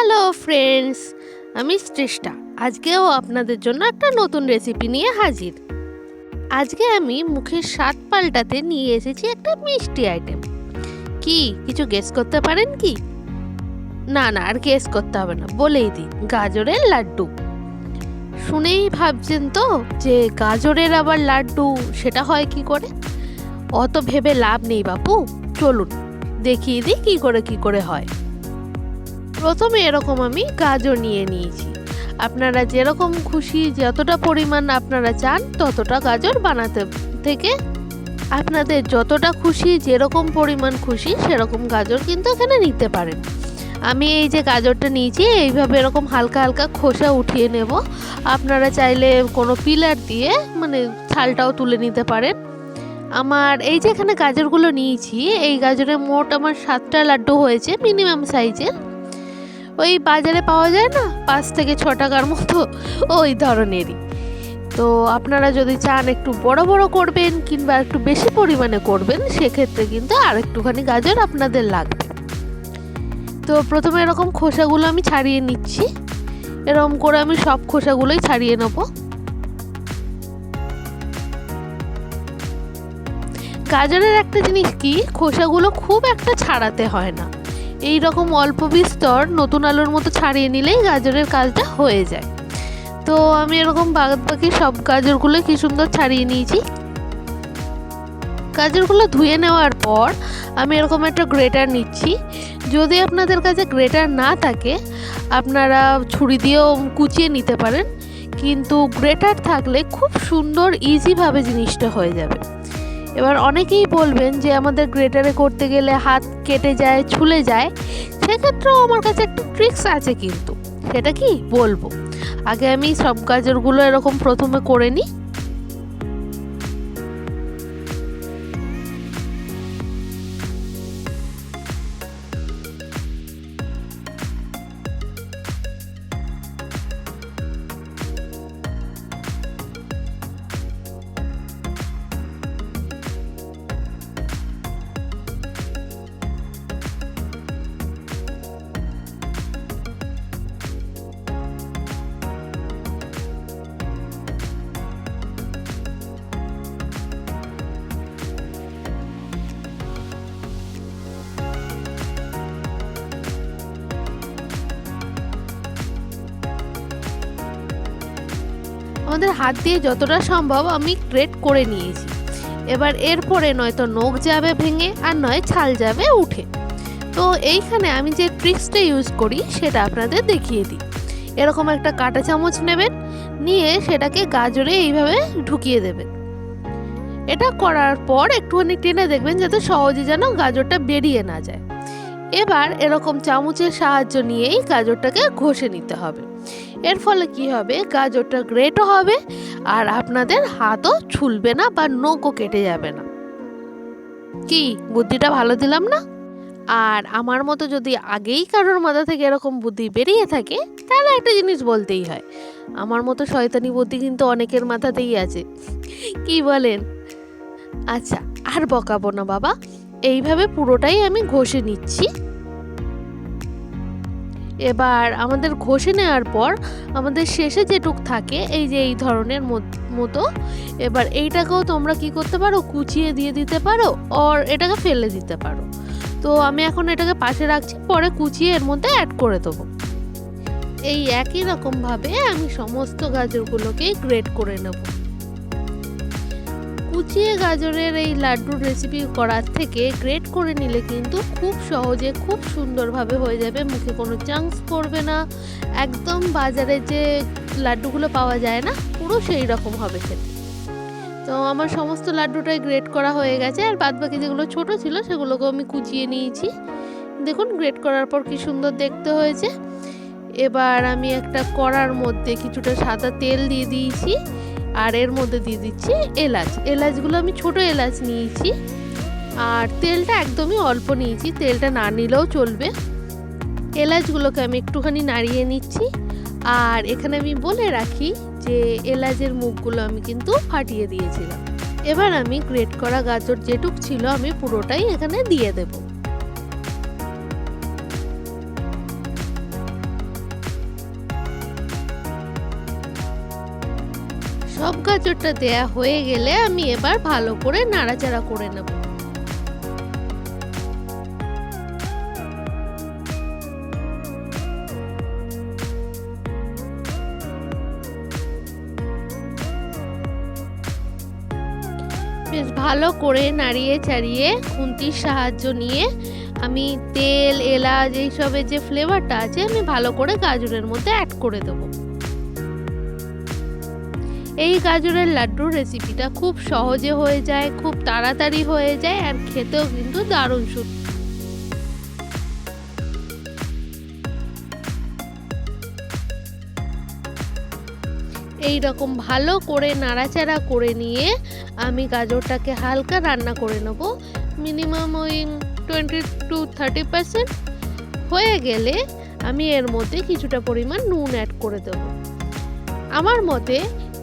Hello friends, আমি সৃষ্টা। আজকেও আপনাদের জন্য একটা নতুন রেসিপি নিয়ে হাজির। আজকে আমি মুখের স্বাদ পাল্টাতে নিয়ে এসেছি একটা মিষ্টি আইটেম। কি কিছু গেস করতে পারেন কি? না না, আর গেস করতে হবে না, বলেই দিই, গাজরের লাড্ডু। শুনেই ভাবছেন তো যে গাজরের আবার লাড্ডু, সেটা হয় কি করে? অত ভেবে লাভ নেই বাপু, চলুন দেখিয়ে দিই কি করে হয়। প্রথমে এরকম আমি গাজর নিয়ে নিয়েছি। আপনারা যেরকম খুশি, যতটা পরিমাণ আপনারা চান ততটা গাজর বানাতে থেকে আপনাদের যতটা খুশি, যেরকম পরিমাণ খুশি সেরকম গাজর কিন্তু এখানে নিতে পারেন। আমি এই যে গাজরটা নিয়েছি, এইভাবে এরকম হালকা হালকা খোসা উঠিয়ে নেব। আপনারা চাইলে কোনো পিলার দিয়ে মানে ছালটাও তুলে নিতে পারেন। আমার এই যে এখানে গাজরগুলো নিয়েছি, এই গাজরের মোট আমার 7টা লাড্ডু হয়েছে, মিনিমাম সাইজের। ওই বাজারে পাওয়া যায় না 5 থেকে 6 টাকার মতো, ওই ধরনেরই। তো আপনারা যদি চান একটু বড় বড় করবেন কিংবা একটু বেশি পরিমাণে করবেন, সেক্ষেত্রে কিন্তু আর একটুখানি গাজর আপনাদের লাগবে। তো প্রথমে এরকম খোসাগুলো আমি ছাড়িয়ে নিচ্ছি। এরকম করে আমি সব খোসাগুলোই ছাড়িয়ে নেব। গাজরের একটা জিনিস কি, খোসাগুলো খুব একটা ছাড়াতে হয় না। এই রকম অল্প বিস্তর নতুন আলুর মতো ছাড়িয়ে নিলেই গাজরের কাজটা হয়ে যায়। তো আমি এরকম বাকি সব গাজরগুলো কি সুন্দর ছাড়িয়ে নিয়েছি। গাজরগুলো ধুয়ে নেওয়ার পর আমি এরকম একটা গ্রেটার নিচ্ছি। যদি আপনাদের কাছে গ্রেটার না থাকে, আপনারা ছুরি দিয়েও কুচিয়ে নিতে পারেন, কিন্তু গ্রেটার থাকলে খুব সুন্দর ইজিভাবে জিনিসটা হয়ে যাবে। এবার অনেকেই বলবেন যে আমাদের গ্রেটারে করতে গেলে হাত কেটে যায়, ছুলে যায়। সেক্ষেত্রেও আমার কাছে একটা ট্রিক্স আছে, কিন্তু সেটা কি বলবো। আগে আমি সব গাজরগুলো এরকম প্রথমে করে নিই। আমাদের হাত দিয়ে যতটা সম্ভব আমি গ্রেট করে নিয়েছি। এবার এরপরে নয়তো নখ যাবে ভেঙে, আর নয় ছাল যাবে উঠে। তো এইখানে আমি যে ট্রিক্সটা ইউজ করি সেটা আপনাদের দেখিয়ে দিই। এরকম একটা কাঁটা চামচ নেবেন, নিয়ে সেটাকে গাজরে এইভাবে ঢুকিয়ে দেবেন। এটা করার পর একটুখানি টেনে দেখবেন যাতে সহজে যেন গাজরটা বেরিয়ে না যায়। এবার এরকম চামচের সাহায্য নিয়েই গাজরটাকে ঘষে নিতে হবে। এর ফলে কি হবে, গাজরটা গ্রেটও হবে আর আপনাদের হাতও ছুলবে না বা নখও কেটে যাবে না। কি বুদ্ধিটা ভালো দিলাম না? আর আমার মতো যদি আগেই কারোর মাথা থেকে এরকম বুদ্ধি বেরিয়ে থাকে, তাহলে একটা জিনিস বলতেই হয়, আমার মতো শয়তানি বুদ্ধি কিন্তু অনেকের মাথাতেই আছে। কি বলেন? আচ্ছা, আর বকাবো না বাবা, এইভাবে পুরোটাই আমি ঘষে নিচ্ছি। এবার আমাদের ঘষে নেওয়ার পর আমাদের শেষে যেটুক থাকে, এই যে এই ধরনের মতো, এবার এইটাকেও তোমরা কি করতে পারো, কুচিয়ে দিয়ে দিতে পারো, আর এটাকে ফেলে দিতে পারো। তো আমি এখন এটাকে পাশে রাখছি, পরে কুচিয়ে এর মধ্যে অ্যাড করে দেবো। এই একই রকমভাবে আমি সমস্ত গাজরগুলোকেই গ্রেট করে নেব। কুচিয়ে গাজরের এই লাড্ডুর রেসিপি করার থেকে গ্রেট করে নিলে কিন্তু খুব সহজে, খুব সুন্দরভাবে হয়ে যাবে, মুখে কোনো চান্স পড়বে না। একদম বাজারে যে লাড্ডুগুলো পাওয়া যায় না, পুরো সেই রকম হবে খেতে। তো আমার সমস্ত লাড্ডুটাই গ্রেট করা হয়ে গেছে, আর বাদবাকি যেগুলো ছোট ছিল সেগুলোকেও আমি কুচিয়ে নিয়েছি। দেখুন গ্রেট করার পর কি সুন্দর দেখতে হয়েছে। এবার আমি একটা কড়ার মধ্যে কিছুটা সাদা তেল দিয়ে দিয়েছি, আর এর মধ্যে দিয়ে দিচ্ছি এলাচ। এলাচগুলো আমি ছোট এলাচ নিয়েছি, আর তেলটা একদমই অল্প নিয়েছি, তেলটা না নিলেও চলবে। এলাচগুলোকে আমি একটুখানি নাড়িয়ে নিচ্ছি। আর এখানে আমি বলে রাখি যে এলাচের মুখগুলো আমি কিন্তু ফাটিয়ে দিয়েছিলাম। এবার আমি গ্রেট করা গাজর যেটুক ছিল আমি পুরোটাই এখানে দিয়ে দেব। সব গাজরটা দেয়া হয়ে গেলে আমি এবার ভালো করে নাড়াচাড়া করে নেব। বেশ ভালো করে নাড়িয়ে চাড়িয়ে খুন্তির সাহায্য নিয়ে আমি তেল, এলাচ এইসবের যে ফ্লেভারটা আছে আমি ভালো করে গাজরের মধ্যে অ্যাড করে দেবো। এই গাজরের লাড্ডুর রেসিপিটা খুব সহজে হয়ে যায়, খুব তাড়াতাড়ি হয়ে যায়, আর খেতেও কিন্তু দারুণ সুন্দর। এই রকম ভালো করে নাড়াচাড়া করে নিয়ে আমি গাজরটাকে হালকা রান্না করে নেব, মিনিমাম ওই 20-30% হয়ে গেলে আমি এর মধ্যে কিছুটা পরিমাণ নুন অ্যাড করে দেব। আমার মতে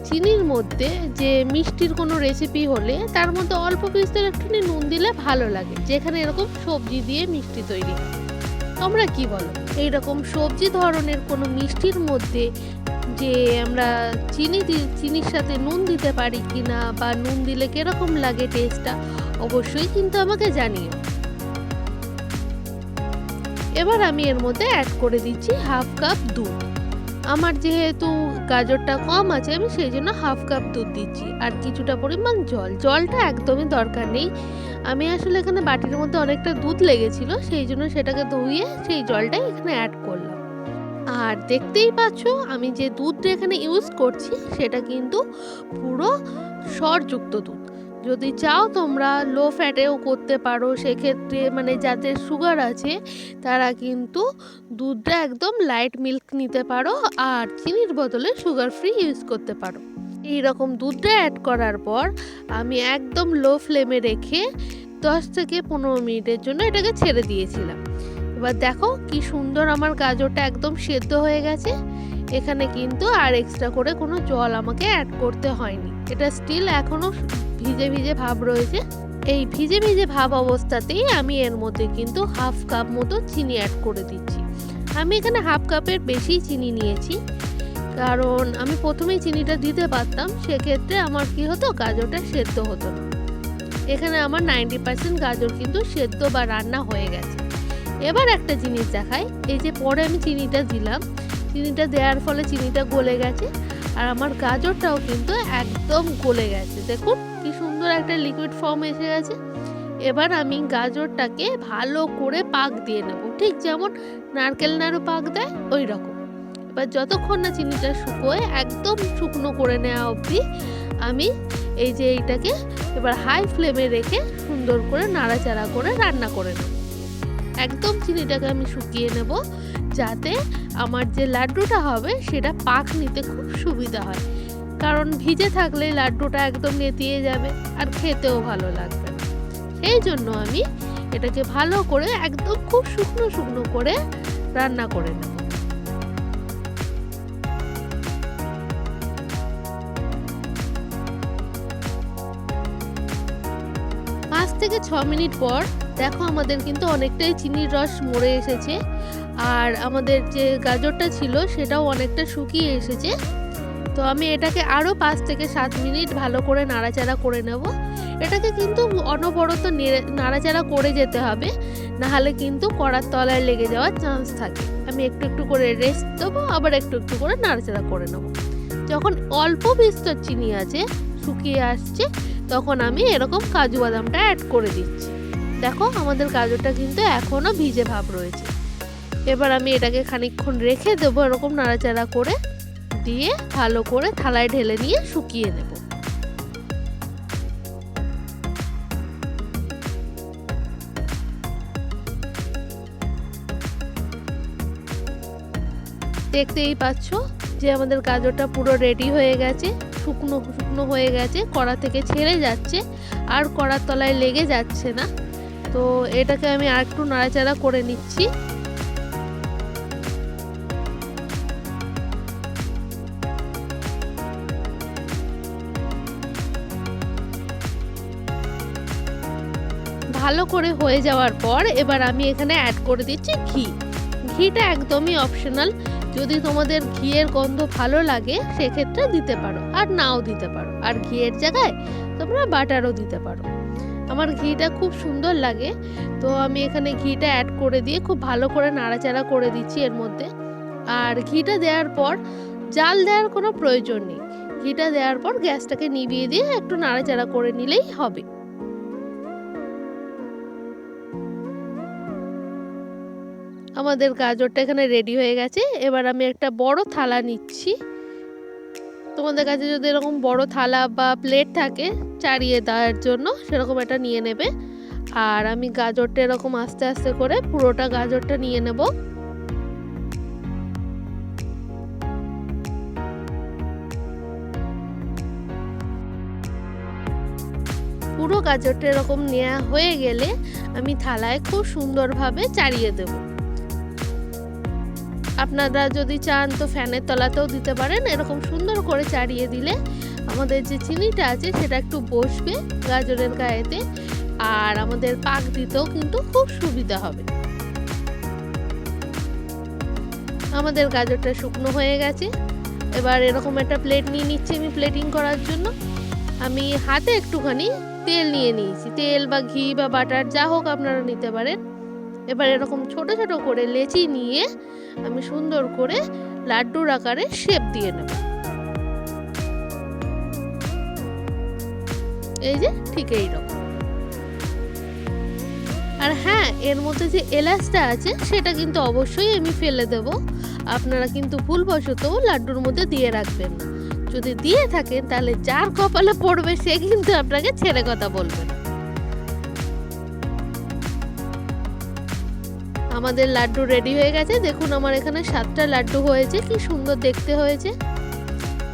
চিনির মধ্যে যে মিষ্টির কোনো রেসিপি হলে তার মধ্যে অল্প বিস্তর একটুখানি নুন দিলে ভালো লাগে, যেখানে এরকম সবজি দিয়ে মিষ্টি তৈরি হয়। তোমরা কি বলো, এইরকম সবজি ধরনের কোনো মিষ্টির মধ্যে যে আমরা চিনির সাথে নুন দিতে পারি কিনা, বা নুন দিলে কিরকম লাগে টেস্টটা, অবশ্যই কিন্তু আমাকে জানিও। এবার আমি এর মধ্যে অ্যাড করে দিচ্ছি হাফ কাপ দুধ। আমার যেহেতু গাজরটা কম আছে আমি সেই জন্য হাফ কাপ দুধ দিচ্ছি, আর কিছুটা পরিমাণ জলটা একদমই দরকার নেই। আমি আসলে এখানে বাটির মধ্যে অনেকটা দুধ লেগেছিল, সেই জন্য সেটাকে ধুয়ে সেই জলটাই এখানে অ্যাড করলাম। আর দেখতেই পাচ্ছ আমি যে দুধটা এখানে ইউজ করছি সেটা কিন্তু পুরো সরযুক্ত দুধ। যদি চাও তোমরা লো ফ্যাটেও করতে পারো, সেক্ষেত্রে মানে যাদের সুগার আছে তারা কিন্তু দুধটা একদম লাইট মিল্ক নিতে পারো, আর চিনির বদলে সুগার ফ্রি ইউজ করতে পারো। এই রকম দুধটা অ্যাড করার পর আমি একদম লো ফ্লেমে রেখে 10-15 মিনিটের জন্য এটাকে ছেড়ে দিয়েছিলাম। এবার দেখো কি সুন্দর আমার গাজরটা একদম সেদ্ধ হয়ে গেছে। এখানে কিন্তু আর এক্সট্রা করে কোনো জল আমাকে অ্যাড করতে হয়নি, এটা স্টিল এখনো ভিজে ভিজে ভাব রয়েছে। এই ভিজে ভিজে ভাব অবস্থাতেই আমি এর মধ্যে কিন্তু হাফ কাপ মতো চিনি অ্যাড করে দিচ্ছি। আমি এখানে হাফ কাপের বেশি চিনি নিয়েছি, কারণ আমি প্রথমেই চিনিটা দিতে পারতাম, সেক্ষেত্রে আমার কি হতো, গাজরটা সেদ্ধ হতো না। এখানে আমার 90% গাজর কিন্তু সেদ্ধ বা রান্না হয়ে গেছে। এবার একটা জিনিস দেখাই, এই যে পরে আমি চিনিটা দিলাম, চিনিটা দেওয়ার ফলে চিনিটা গলে গেছে, আর আমার গাজরটাও কিন্তু একদম গলে গেছে। দেখুন কি সুন্দর একটা লিকুইড ফর্ম এসে গেছে। এবার আমি গাজরটাকে ভালো করে পাক দিয়ে নেব, ঠিক যেমন নারকেল নাড়ু পাক দেয় ওই রকম। এবার যতক্ষণ না চিনিটা শুকোয় একদম শুকনো করে নেওয়া অবধি আমি এইটাকে এবার হাই ফ্লেমে রেখে সুন্দর করে নাড়াচাড়া করে রান্না করে নেব। একদম চিনিটাকে আমি শুকিয়ে নেব, যাতে আমার যে লাড্ডুটা হবে সেটা পাক নিতে খুব সুবিধা হয়, কারণ ভিজে থাকলে লাড্ডুটা একদম নেতিয়ে যাবে আর খেতেও ভালো লাগবে না। সেই জন্য আমি এটাকে ভালো করে একদম খুব শুকনো শুকনো করে রান্না করে নেব। 5-6 মিনিট পর দেখো আমাদের কিন্তু অনেকটাই চিনির রস মরে এসেছে, আর আমাদের যে গাজরটা ছিল সেটাও অনেকটা শুকিয়ে এসেছে। তো আমি এটাকে আরও 5-7 মিনিট ভালো করে নাড়াচাড়া করে নেব। এটাকে কিন্তু অনবরত নাড়াচাড়া করে যেতে হবে, নাহলে কিন্তু কড়ার তলায় লেগে যাওয়ার চান্স থাকে। আমি একটু একটু করে রেস্ট দেবো, আবার একটু একটু করে নাড়াচাড়া করে নেব। যখন অল্প বিস্তর চিনি আছে, শুকিয়ে আসছে, তখন আমি এরকম কাজু বাদামটা অ্যাড করে দিচ্ছি। দেখো আমাদের গাজরটা কিন্তু এখনও ভিজে ভাব রয়েছে। এবার আমি এটাকে খানিকক্ষণ রেখে দেবো এরকম নাড়াচাড়া করে, দিয়ে ভালো করে থালায় ঢেলে নিয়ে শুকিয়ে নেব। দেখতেই পাচ্ছ যে আমাদের গাজরটা পুরো রেডি হয়ে গেছে, শুকনো শুকনো হয়ে গেছে, কড়া থেকে ছেড়ে যাচ্ছে আর কড়ার তলায় লেগে যাচ্ছে না। তো এটাকে আমি আর একটু নাড়াচাড়া করে নিচ্ছি। ভালো করে হয়ে যাওয়ার পর এবার আমি এখানে অ্যাড করে দিচ্ছি ঘি। ঘিটা একদমই অপশনাল, যদি তোমাদের ঘিয়ের গন্ধ ভালো লাগে সেক্ষেত্রে দিতে পারো, আর নাও দিতে পারো। আর ঘিয়ের জায়গায় তোমরা বাটারও দিতে পারো। আমার ঘিটা খুব সুন্দর লাগে, তো আমি এখানে ঘিটা অ্যাড করে দিয়ে খুব ভালো করে নাড়াচাড়া করে দিচ্ছি এর মধ্যে। আর ঘিটা দেওয়ার পর জাল দেওয়ার কোনো প্রয়োজন নেই। ঘিটা দেওয়ার পর গ্যাসটাকে নিভিয়ে দিয়ে একটু নাড়াচাড়া করে নিলেই হবে। আমাদের গাজরটা এখানে রেডি হয়ে গেছে। এবার আমি একটা বড় থালা নিচ্ছি। তোমাদের কাছে যদি এরকম বড় থালা বা প্লেট থাকে চাড়িয়ে দেওয়ার জন্য, সেরকম একটা নিয়ে নেবে। আর আমি গাজরটা এরকম আস্তে আস্তে করে পুরোটা গাজরটা নিয়ে নেব। পুরো গাজরটা এরকম নেওয়া হয়ে গেলে আমি থালায় খুব সুন্দরভাবে চাড়িয়ে দেব। আপনারা যদি চান তো ফ্যানের তলাতেও দিতে পারেন। এরকম সুন্দর করে চাড়িয়ে দিলে আমাদের যে চিনিটা আছে সেটা একটু বসবে গাজরের গায়েতে, আর আমাদের পাক দিতেও কিন্তু খুব সুবিধা হবে। আমাদের গাজরটা শুকনো হয়ে গেছে। এবার এরকম একটা প্লেট নিয়ে নিচ্ছি আমি প্লেটিং করার জন্য। আমি হাতে একটুখানি তেল নিয়ে নিয়েছি, তেল বা ঘি বা বাটার যা হোক আপনারা নিতে পারেন। এবার এরকম ছোট ছোট করে লেচি নিয়ে আমি সুন্দর করে লাড্ডুর আকারে শেপ দিয়ে নেব। এই যে ঠিক এইরকম। আর হ্যাঁ, এর মধ্যে যে এলাচটা আছে সেটা কিন্তু অবশ্যই আমি ফেলে দেব। আপনারা কিন্তু ভুলবশত লাড্ডুর মধ্যে দিয়ে রাখবেন না। যদি দিয়ে থাকেন তাহলে যার কপালে পড়বে সে কিন্তু আপনাকে ছেড়ে কথা বলবে না। আমাদের লাড্ডু রেডি হয়ে গেছে। দেখুন আমার এখানে 7টা লাড্ডু হয়েছে, কি সুন্দর দেখতে হয়েছে।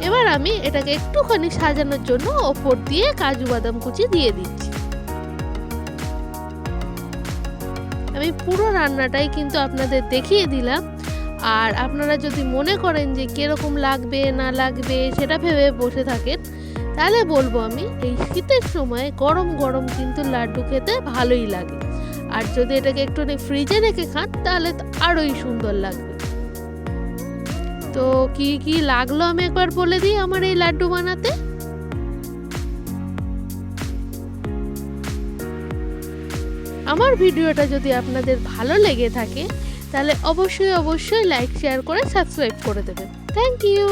এবার আমি এটাকে একটুখানি সাজানোর জন্য ওপর দিয়ে কাজু বাদাম কুচি দিয়ে দিচ্ছি। আমি পুরো রান্নাটাই কিন্তু আপনাদের দেখিয়ে দিলাম। আর আপনারা যদি মনে করেন যে কিরকম লাগবে না লাগবে সেটা ভেবে বসে থাকেন, তাহলে বলবো আমি এই শীতের সময় গরম গরম কিন্তু লাড্ডু খেতে ভালোই লাগে। আর যদি এটাকে একটু ফ্রিজে রেখে খান তাহলে তো আরোই সুন্দর লাগবে। তো কি কি লাগলো আমি একবার বলে দিই আমার এই লাড্ডু বানাতে। আমার ভিডিওটা যদি আপনাদের ভালো লেগে থাকে তাহলে অবশ্যই লাইক শেয়ার করে সাবস্ক্রাইব করে দেবেন। Thank you.